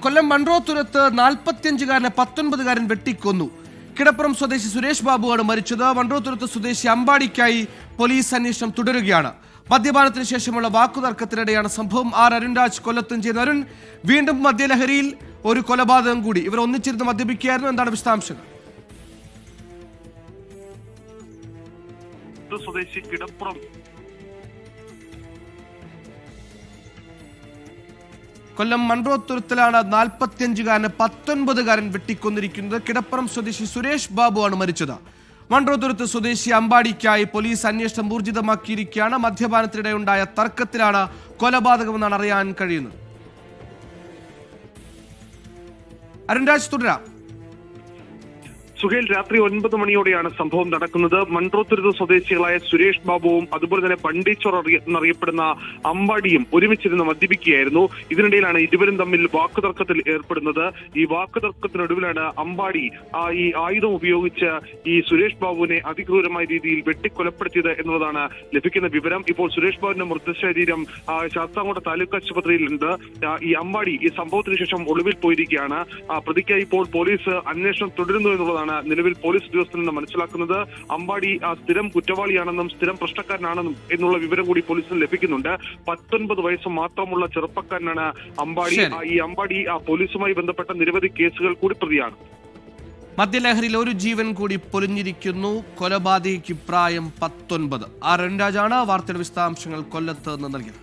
കൊല്ലം മൺട്രോത്തുരത്ത് 45-കാരനെ 19-കാരൻ വെട്ടിക്കൊന്നു. കിടപ്പുറം സ്വദേശി സുരേഷ് ബാബുവാണ് മരിച്ചത്. മൺട്രോത്തുരത്ത് സ്വദേശി അമ്പാടിക്കായി പോലീസ് അന്വേഷണം തുടരുകയാണ്. മദ്യപാനത്തിന് ശേഷമുള്ള വാക്കുതർക്കത്തിനിടെയാണ് സംഭവം. അരുൺരാജ് കൊല്ലത്തും ചെയ്യുന്ന അരുൺ, വീണ്ടും മദ്യലഹരിയിൽ ഒരു കൊലപാതകം കൂടി. ഇവർ ഒന്നിച്ചിരുന്ന് മദ്യപിക്കുകയായിരുന്നു. എന്താണ് വിശദാംശങ്ങൾ? സ്വദേശി കിടപ്പുറം കൊല്ലം മൺട്രോത്തുരത്തിലാണ് 45-കാരനെ 19-കാരൻ വെട്ടിക്കൊന്നിരിക്കുന്നത്. കിടപ്പുറം സ്വദേശി സുരേഷ് ബാബുവാണ് മരിച്ചത്. മൺട്രോത്തുരത്ത് സ്വദേശി അമ്പാടിക്കായി പോലീസ് അന്വേഷണം ഊർജിതമാക്കിയിരിക്കുകയാണ്. മദ്യപാനത്തിനിടെയുണ്ടായ തർക്കത്തിലാണ് കൊലപാതകമെന്നാണ് അറിയാൻ കഴിയുന്നത്. അരുൺരാജ്, തുടരാം. സുഹേൽ, രാത്രി 9 മണിയോടെയാണ് സംഭവം നടക്കുന്നത്. മൺട്രോത്തുരുത്ത് സ്വദേശികളായ സുരേഷ് ബാബുവും അതുപോലെ തന്നെ പണ്ടീച്ചോർ എന്നറിയപ്പെടുന്ന അമ്പാടിയും ഒരുമിച്ചിരുന്ന് മദ്യപിക്കുകയായിരുന്നു. ഇതിനിടയിലാണ് ഇരുവരും തമ്മിൽ വാക്കുതർക്കത്തിൽ ഏർപ്പെടുന്നത്. ഈ വാക്കുതർക്കത്തിനൊടുവിലാണ് അമ്പാടി ഈ ആയുധം ഉപയോഗിച്ച് ഈ സുരേഷ് ബാബുവിനെ അതിക്രൂരമായ രീതിയിൽ വെട്ടിക്കൊലപ്പെടുത്തിയത് എന്നുള്ളതാണ് ലഭിക്കുന്ന വിവരം. ഇപ്പോൾ സുരേഷ് ബാബുവിന്റെ മൃതശരീരം ശാസ്താംകോട്ട താലൂക്ക് ആശുപത്രിയിലുണ്ട്. ഈ അമ്പാടി ഈ സംഭവത്തിന് ശേഷം ഒളിവിൽ പോയിരിക്കുകയാണ്. പ്രതിക്കായി ഇപ്പോൾ പോലീസ് അന്വേഷണം തുടരുന്നു എന്നുള്ളതാണ് നിലവിൽ പോലീസ് ഉദ്യോഗസ്ഥരിൽ നിന്ന് മനസ്സിലാക്കുന്നത്. അമ്പാടി സ്ഥിരം കുറ്റവാളിയാണെന്നും സ്ഥിരം പ്രശ്നക്കാരനാണെന്നും എന്നുള്ള വിവരം കൂടി പോലീസിന് ലഭിക്കുന്നുണ്ട്. 19 വയസ്സ് മാത്രമുള്ള ചെറുപ്പക്കാരനാണ് അമ്പാടി. ഈ അമ്പാടി പോലീസുമായി ബന്ധപ്പെട്ട നിരവധി കേസുകൾ കൂടി പ്രതിയാണ്. മദ്യലഹരിയിൽ ഒരു ജീവൻ കൂടി പൊലിഞ്ഞിരിക്കുന്നു. കൊലപാതകിക്ക് പ്രായം 19. അരുൺരാജാണ് വാർത്തയുടെ വിശദാംശങ്ങൾ കൊല്ലത്ത് നിന്ന് നൽകിയത്.